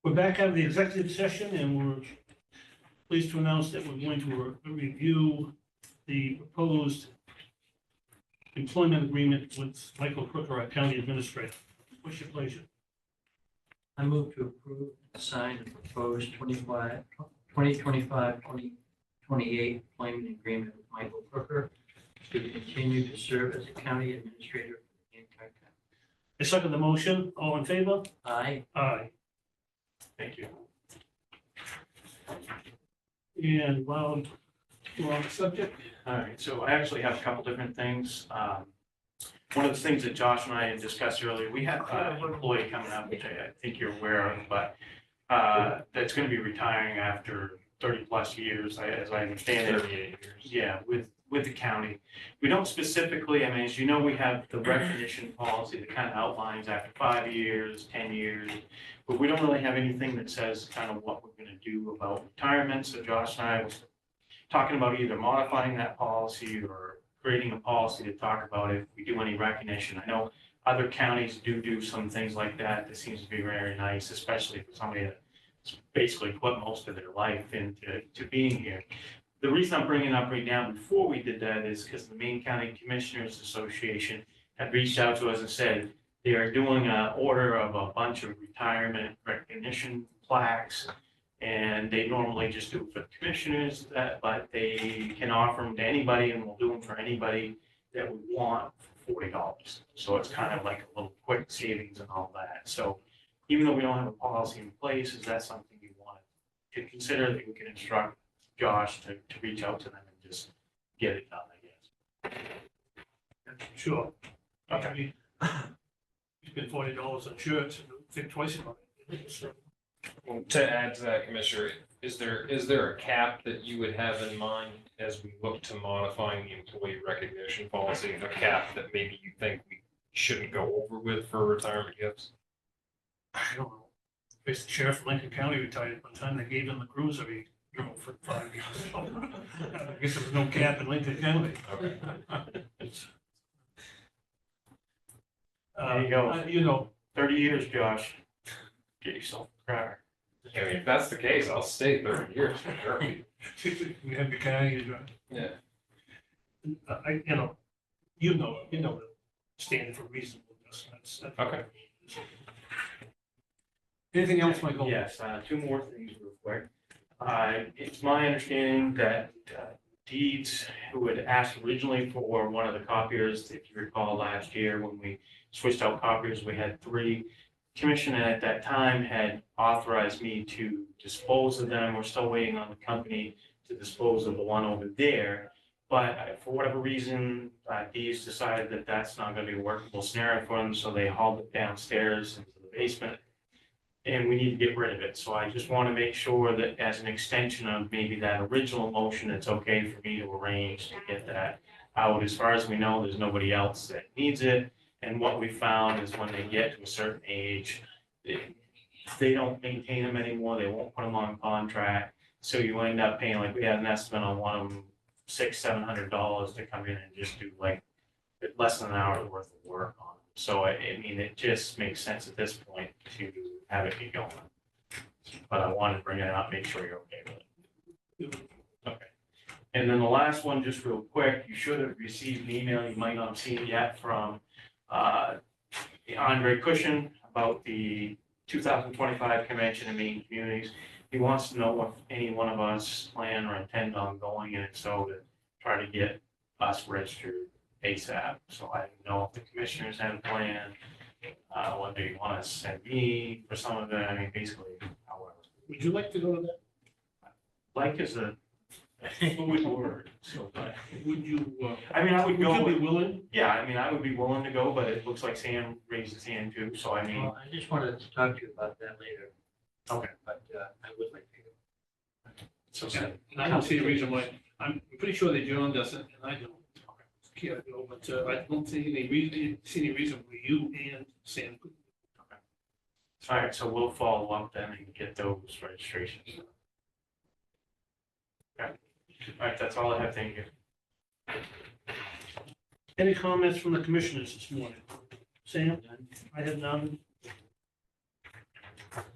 We're back out of the executive session and we're pleased to announce that we're going to review the proposed employment agreement with Michael Crooker, our county administrator. What's your pleasure? I move to approve and sign the proposed 2025-2028 employment agreement with Michael Crooker to continue to serve as a county administrator for the Hancock County. I second the motion. All in favor? Aye. Aye. Thank you. And while we're on the subject, All right, so I actually have a couple different things. One of the things that Josh and I had discussed earlier, we have an employee coming up, which I think you're aware of, but that's going to be retiring after 30 plus years, as I understand it. 38 years. Yeah, with the county. We don't specifically, I mean, as you know, we have the recognition policy that kind of outlines after 5 years, 10 years, but we don't really have anything that says kind of what we're going to do about retirement. So Josh and I was talking about either modifying that policy or creating a policy to talk about if we do any recognition. I know other counties do some things like that. That seems to be very nice, especially for somebody that's basically put most of their life into being here. The reason I'm bringing it up right now before we did that is because the Maine County Commissioners Association had reached out to us and said they are doing an order of a bunch of retirement recognition plaques. And they normally just do it for the commissioners, but they can offer them to anybody and we'll do them for anybody that we want for $40. So it's kind of like a little quick savings and all that. So even though we don't have a policy in place, is that something you want to consider, that we can instruct Josh to reach out to them and just get it done, I guess? sure. Okay. I mean, you spend $40 on shirts and think twice about it. So, Well, to add to that, Commissioner, is there a cap that you would have in mind as we look to modifying the employee recognition policy? A cap that maybe you think we shouldn't go over with for retirement gifts? I don't know. Basically, the sheriff from Lincoln County retired one time. They gave him the cruiser he drove for 5 years. I guess there was no cap in Lincoln County. Okay. There you go. You know, 30 years, Josh. Get yourself a car. I mean, if that's the case, I'll stay 30 years for sure. we have the county, Yeah. you know the standard for reasonableness. That's Okay. Anything else, Michael? Yes, two more things real quick. It's my understanding that Deeds, who had asked originally for one of the copiers, if you recall last year when we switched out copiers, we had 3. Commissioner at that time had authorized me to dispose of them. We're still waiting on the company to dispose of the one over there. But for whatever reason, Deeds decided that that's not going to be a workable scenario for them, so they hauled it downstairs into the basement. And we need to get rid of it. So I just want to make sure that as an extension of maybe that original motion, it's okay for me to arrange to get that out. As far as we know, there's nobody else that needs it. And what we found is when they get to a certain age, they don't maintain them anymore. They won't put them on contract. So you end up paying, like we had an estimate on one of them, $600-700 to come in and just do like less than an hour's worth of work on them. So I mean, it just makes sense at this point to have it be going. But I wanted to bring it up, make sure you're okay with it. Okay. And then the last one, just real quick, you should have received an email, you might not have seen it yet, from Andre Cushion about the 2025 convention in Maine communities. He wants to know if any one of us plan or intend on going, and if so, to try to get us registered ASAP. So I don't know if the commissioners have a plan, whether you want to send me for some of it. I mean, basically, however. Would you like to go to that? Like is a fluid word, so, but, Would you, I mean, I would would go. you be willing? Yeah, I mean, I would be willing to go, but it looks like Sam raised his hand too, so I mean, Well, I just wanted to talk to you about that later. Okay. But I would like to go. so Yeah, Sam. I don't see a reason why. I'm pretty sure that John doesn't, and I don't. Can't go, but I don't see any reason why you and Sam could. All right, so we'll follow up then and get those registrations. Okay, all right, that's all I have, thank you. Any comments from the commissioners this morning? Sam? I have none.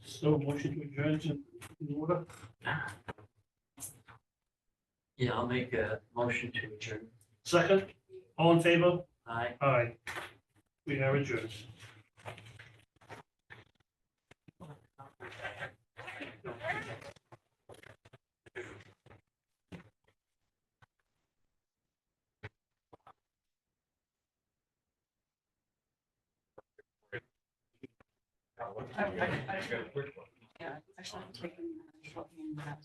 So motion to adjourn is in order. Yeah, I'll make a motion to adjourn. Second, all in favor? Aye. Aye. We are adjourned. I got a quick one. Yeah, actually, I'm taking, looking at